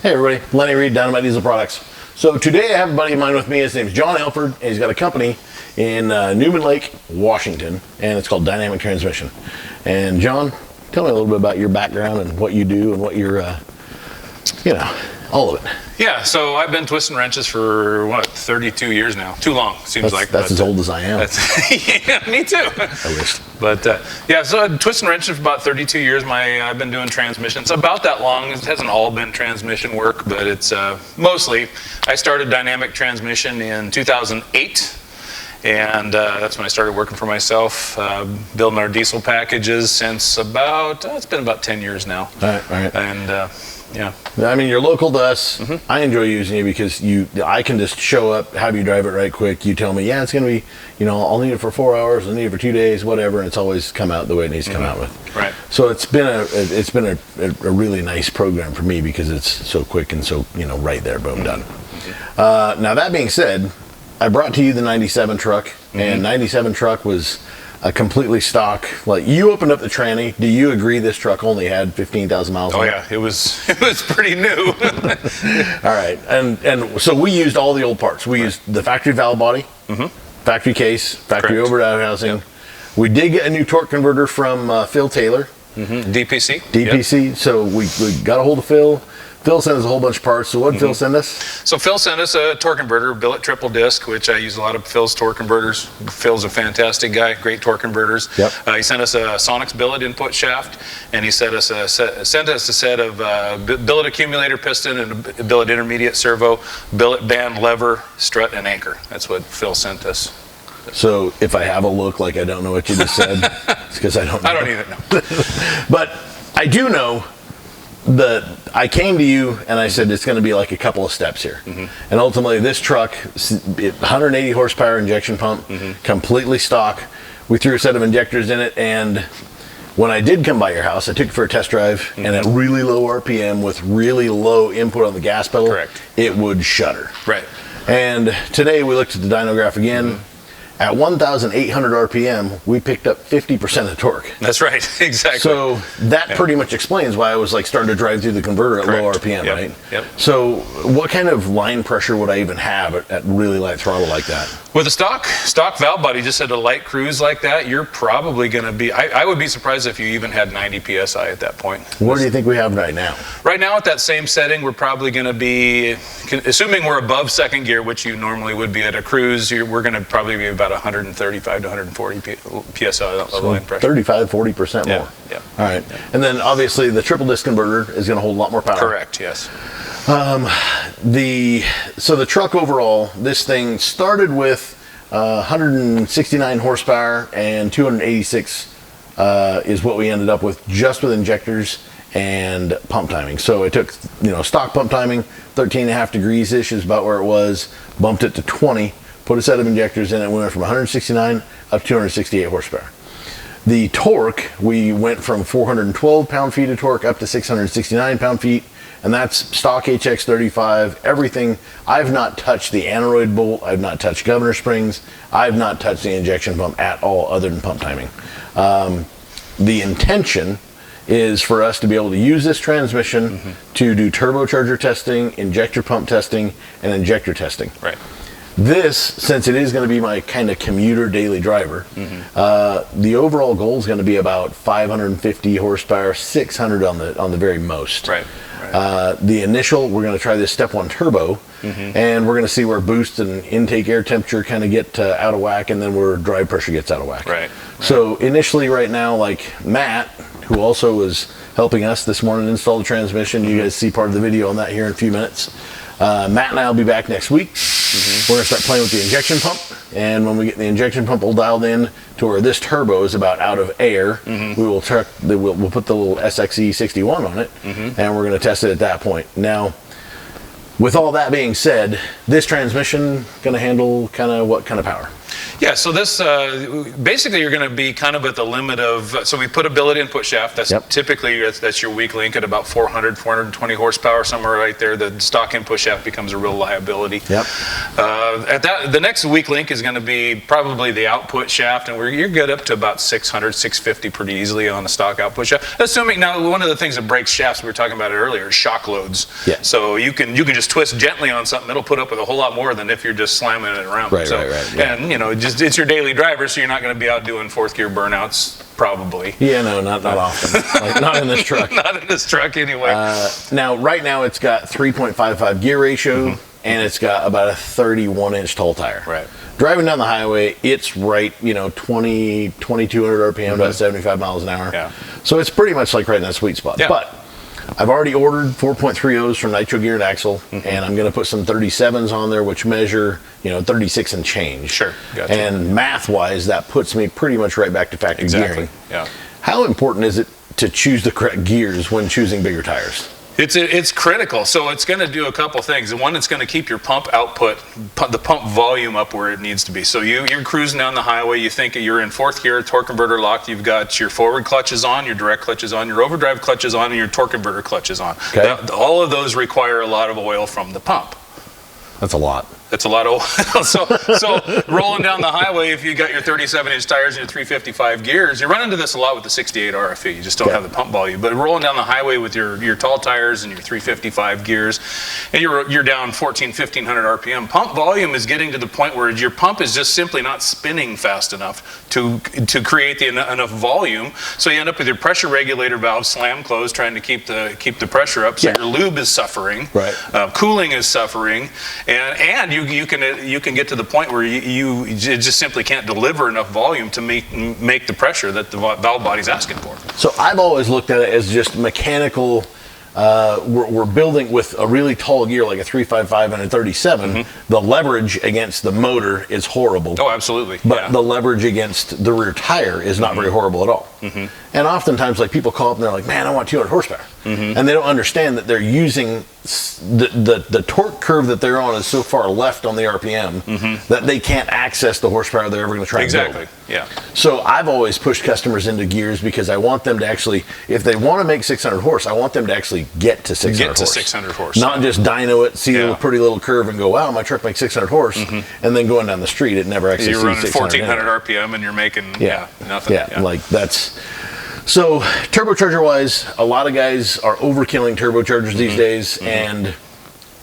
Hey everybody, Lenny Reed, Dynomite Diesel Products. So today I have a buddy of mine with me. His name's Jon Elford, and he's got a company in Newman Lake, Washington, and it's called Dynamic Transmission. And Jon, tell me a little bit about your background and what you do and what you're, all of it. Yeah, so I've been twisting wrenches for, 32 years now. Too long, seems like. That's as old as I am. Yeah, me too. I wish. But so I've been twisting wrenches for about 32 years. I've been doing transmissions about that long. It hasn't all been transmission work, but it's mostly. I started dynamic transmission in 2008. And that's when I started working for myself, building our diesel packages since it's been about 10 years now. All right. And yeah. I mean, you're local to us. Mm-hmm. I enjoy using you because I can just show up, have you drive it right quick. You tell me, yeah, it's going to be, I'll need it for 4 hours, I'll need it for 2 daes, whatever, and it's always come out the way it needs to come out with. Right. So it's been a really nice program for me because it's so quick and so, right there, boom, done. Mm-hmm. Now, that being said, I brought to you the 97 truck, and 97 truck was a completely stock. Like, you opened up the tranny. Do you agree this truck only had 15,000 miles on it? Oh yeah, it was pretty new. All right, and so we used all the old parts. We used the factory valve body, factory case, factory override housing. Yep. We did get a new torque converter from Phil Taylor. DPC. Yep. So we got a hold of Phil. Phil sent us a whole bunch of parts. So what did Phil send us? So Phil sent us a torque converter, billet triple disc, which I use a lot of Phil's torque converters. Phil's a fantastic guy, great torque converters. Yep. He sent us a Sonics billet input shaft, and he sent us a set of billet accumulator piston and a billet intermediate servo, billet band lever, strut, and anchor. That's what Phil sent us. So if I have a look like I don't know what you just said, it's because I don't know. I don't even know. But I do know I came to you and I said it's going to be like a couple of steps here. And ultimately this truck, 180 horsepower injection pump, completely stock. We threw a set of injectors in it, and when I did come by your house, I took it for a test drive, and at really low RPM with really low input on the gas pedal, it would shudder. Right. And today we looked at the dynograph again. At 1,800 RPM, we picked up 50% of torque. That's right, exactly. So that pretty much explains why I was starting to drive through the converter at low RPM, right? Yep. So what kind of line pressure would I even have at really light throttle like that? With a stock valve body, just at a light cruise like that, you're probably going to be, I would be surprised if you even had 90 PSI at that point. What do you think we have right now? Right now at that same setting, we're probably going to be, assuming we're above second gear, which you normally would be at a cruise, we're going to probably be about 135 to 140 PSI of line pressure. 35 to 40% more. Yeah. All right. And then obviously the triple disc converter is going to hold a lot more power. Correct, yes. So the truck overall, this thing started with 169 horsepower and 286 is what we ended up with just with injectors and pump timing. So it took, stock pump timing, 13.5 degrees-ish is about where it was, bumped it to 20, put a set of injectors in it, we went from 169 up to 268 horsepower. The torque, we went from 412 pound-feet of torque up to 669 pound-feet, and that's stock HX35, everything. I've not touched the aneroid bolt, I've not touched governor springs, I've not touched the injection pump at all other than pump timing. The intention is for us to be able to use this transmission to do turbocharger testing, injector pump testing, and injector testing. Right. This, since it is going to be my kind of commuter daily driver, the overall goal is going to be about 550 horsepower, 600 on the very most. Right. The initial, we're going to try this step 1 turbo, and we're going to see where boost and intake air temperature kind of get out of whack, and then where drive pressure gets out of whack. Right. So initially, right now, like Matt, who also was helping us this morning install the transmission, you guys see part of the video on that here in a few minutes. Matt and I will be back next week. We're going to start playing with the injection pump, and when we get the injection pump all dialed in to where this turbo is about out of air, we'll put the little SXE 61 on it, and we're going to test it at that point. Now, with all that being said, this transmission going to handle kind of what kind of power? Yeah, so this, basically you're going to be kind of at the limit of, so we put a billet input shaft. That's typically, that's your weak link at about 420 horsepower, somewhere right there. The stock input shaft becomes a real liability. The next weak link is going to be probably the output shaft, and you're good up to about 600, 650 pretty easily on the stock output shaft. Assuming, now one of the things that breaks shafts, we were talking about it earlier, is shock loads. So you can just twist gently on something, it'll put up with a whole lot more than if you're just slamming it around. Right. And you know, it's your daily driver, so you're not going to be out doing fourth gear burnouts, probably. Yeah, no, not often. Like, not in this truck. Not in this truck, anyway. Right now, it's got 3.55 gear ratio, and it's got about a 31-inch tall tire. Right. Driving down the highway, it's right, 2,200 RPM, about 75 miles an hour. Yeah. So it's pretty much like right in that sweet spot. Yeah. But I've already ordered 4.30s from Nitro Gear and Axle, and I'm going to put some 37s on there, which measure, 36 and change. Sure. Gotcha. And math-wise, that puts me pretty much right back to factory gearing. Yeah. How important is it to choose the correct gears when choosing bigger tires? It's critical. So it's going to do a couple things. One, it's going to keep your pump output, the pump volume up where it needs to be. So you're cruising down the highway, you think you're in fourth gear, torque converter locked, you've got your forward clutches on, your direct clutches on, your overdrive clutches on, and your torque converter clutches on. Okay. All of those require a lot of oil from the pump. That's a lot. That's a lot of oil. So rolling down the highway, if you got your 37-inch tires and your 355 gears, you run into this a lot with the 68 RFE. You just don't have the pump volume. But rolling down the highway with your tall tires and your 355 gears, and you're down 1,500 RPM. Pump volume is getting to the point where your pump is just simply not spinning fast enough to create enough volume. So you end up with your pressure regulator valve slam closed, trying to keep the pressure up. So your lube is suffering. Right. Cooling is suffering, and you can get to the point where you just simply can't deliver enough volume to make the pressure that the valve body's asking for. So I've always looked at it as just mechanical. We're building with a really tall gear like a 355 and a 37. The leverage against the motor is horrible. Oh, absolutely. But the leverage against the rear tire is not very horrible at all. And oftentimes, like, people call up and they're like, "Man, I want 200 horsepower," and they don't understand that they're using the torque curve that they're on is so far left on the RPM that they can't access the horsepower they're ever going to try to build. Exactly. Yeah. So I've always pushed customers into gears because I want them to actually, if they want to make 600 horse, I want them to actually get to 600 horse. Get to 600 horse. Not just dyno it, see a pretty little curve and go, "Wow, my truck makes 600 horse," and then going down the street, it never actually you're sees running 600 1,400 RPM and you're making nothing. Yeah, like that's... So turbocharger wise, a lot of guys are overkilling turbochargers these days, and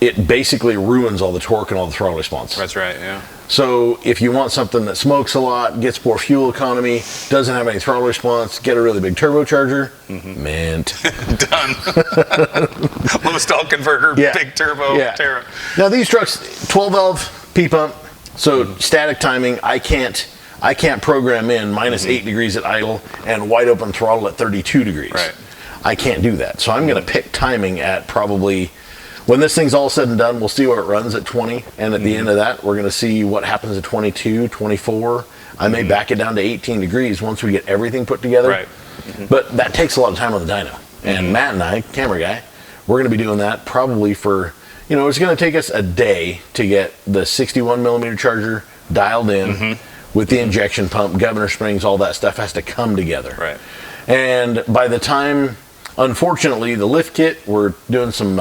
it basically ruins all the torque and all the throttle response. That's right, yeah. So if you want something that smokes a lot, gets more fuel economy, doesn't have any throttle response, get a really big turbocharger. Mint. Done. Low stall converter, big turbo. Yeah. Now these trucks, 12 valve P pump, so static timing. I can't program in minus 8 degrees at idle and wide open throttle at 32 degrees. Right. I can't do that. So I'm going to pick timing at probably, when this thing's all said and done, we'll see where it runs at 20. And at the end of that, we're going to see what happens at 22, 24. I may back it down to 18 degrees once we get everything put together. Right. But that takes a lot of time on the dyno. And Matt and I, camera guy, we're going to be doing that probably for, it's going to take us a day to get the 61 millimeter charger dialed in. With the injection pump, governor springs, all that stuff has to come together. Right. And by the time, unfortunately, the lift kit, we're doing some,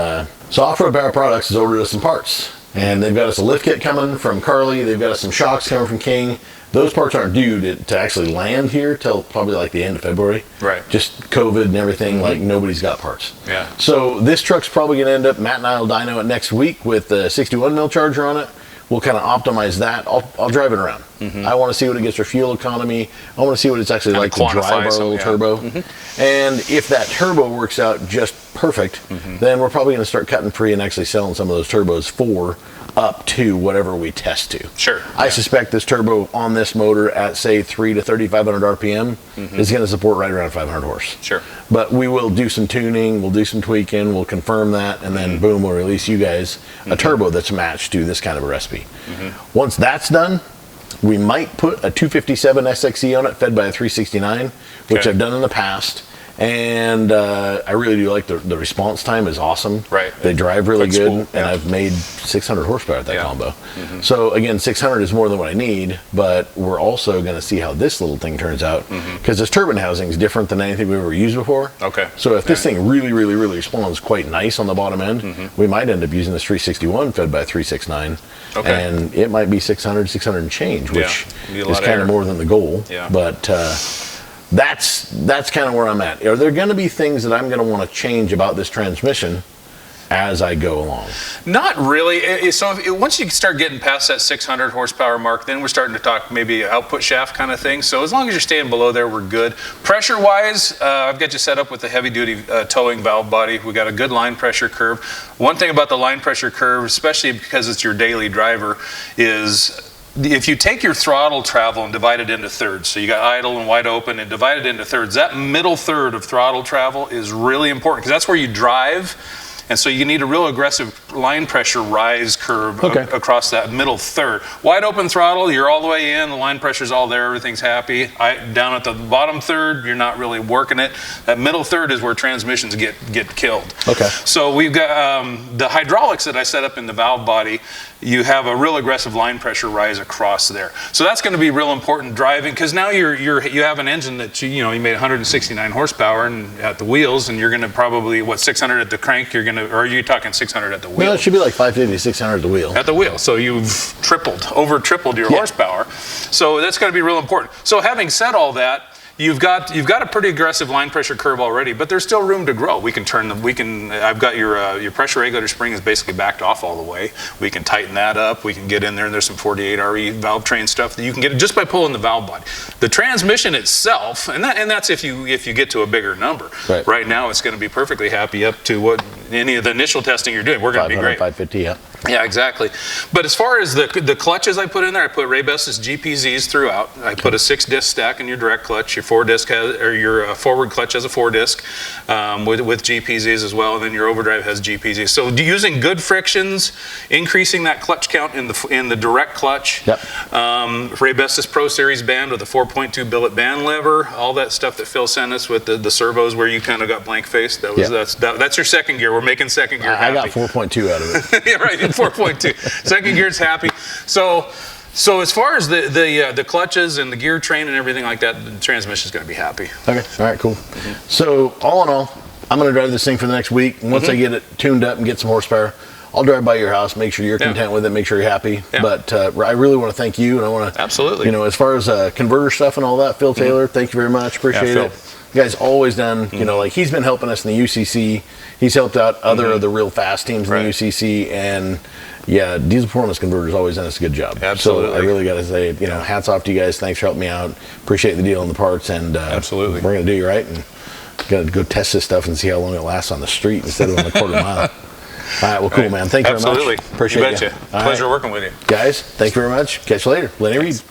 so Off-Road Power Products has ordered us some parts. And they've got us a lift kit coming from Carly. They've got us some shocks coming from King. Those parts aren't due to actually land here till probably like the end of February. Right. Just COVID and everything, like nobody's got parts. Yeah. So this truck's probably going to end up, Matt and I will dyno it next week with the 61 mil charger on it. We'll kind of optimize that. I'll drive it around. I want to see what it gets for fuel economy. I want to see what it's actually like to drive our little turbo. And if that turbo works out just perfect, then we're probably going to start cutting free and actually selling some of those turbos for up to whatever we test to. Sure. I suspect this turbo on this motor at, say, 3 to 3,500 RPM is going to support right around 500 horse. Sure. But we will do some tuning, we'll do some tweaking, we'll confirm that, and then boom, we'll release you guys a turbo that's matched to this kind of a recipe. Once that's done, we might put a 257 SXE on it fed by a 369, which I've done in the past. And I really do like the response time is awesome. Right. They drive really Quick good, spool, and yeah. I've made 600 horsepower at that Yeah. combo. So again, 600 is more than what I need, but we're also going to see how this little thing turns out, because this turbine housing is different than anything we've ever used before. Okay. So if this thing really responds quite nice on the bottom end, we might end up using this 361 fed by a 369. Okay. And it might be 600 and change, which Be a is lot of kind air. of more than the goal. Yeah. But that's kind of where I'm at. Are there going to be things that I'm going to want to change about this transmission as I go along? Not really. Once you start getting past that 600 horsepower mark, then we're starting to talk maybe output shaft kind of thing. So as long as you're staying below there, we're good. Pressure-wise, I've got you set up with the heavy-duty towing valve body. We got a good line pressure curve. One thing about the line pressure curve, especially because it's your daily driver, is if you take your throttle travel and divide it into thirds, so you got idle and wide open and divide it into thirds, that middle third of throttle travel is really important because that's where you drive. And so you need a real aggressive line pressure rise curve across that middle third. Wide open throttle, you're all the way in, the line pressure's all there, everything's happy. Down at the bottom third, you're not really working it. That middle third is where transmissions get killed. Okay. So we've got the hydraulics that I set up in the valve body. You have a real aggressive line pressure rise across there. So that's going to be real important driving, because now you have an engine that you made 169 horsepower and at the wheels, and you're going to probably 600 at the crank. Or are you talking 600 at the wheel? No, it should be like 550, 600 at the wheel. At the wheel. So you've over tripled your horsepower. So that's going to be real important. So having said all that, you've got a pretty aggressive line pressure curve already, but there's still room to grow. We can turn them. I've got your pressure regulator spring is basically backed off all the way. We can tighten that up. We can get in there, and there's some 48 RE valve train stuff that you can get just by pulling the valve body. The transmission itself, and that's if you get to a bigger number. Right. Right now, it's going to be perfectly happy up to what any of the initial testing you're doing. We're going to be great. 550, yeah. Yeah, exactly. But as far as the clutches I put in there, I put Raybes's GPZs throughout. I put a 6-disc stack in your direct clutch. Your 4-disc your forward clutch has a 4-disc with GPZs as well, and then your overdrive has GPZs. So using good frictions, increasing that clutch count in the direct clutch. Yep. Raybes's Pro Series band with a 4.2 billet band lever, all that stuff that Phil sent us with the servos where you kind of got blank faced. That's your second gear. We're making second gear happy. I got 4.2 out of it. Yeah, right. 4.2. Second gear's happy. So as far as the clutches and the gear train and everything like that, the transmission's going to be happy. Okay. All right. Cool. So all in all, I'm going to drive this thing for the next week. And once I get it tuned up and get some horsepower, I'll drive by your house, make sure you're content with it, make sure you're happy. Yeah. But I really want to thank you, and I want to absolutely. As far as converter stuff and all that, Phil Taylor, thank you very much. Appreciate it. You guys always done. Like he's been helping us in the UCC. He's helped out other of the real fast teams in the UCC, and yeah, Diesel Performance Converter's always done us a good job. Absolutely. So I really got to say, hats off to you guys. Thanks for helping me out. Appreciate the deal on the parts, and absolutely, we're gonna do you right, and got to go test this stuff and see how long it lasts on the street instead of on the quarter mile. All right, well, cool, man. Thank you very much. Absolutely. Appreciate you. it. Pleasure working with you. Guys, thank you very much. Catch you later. Lenny Reed.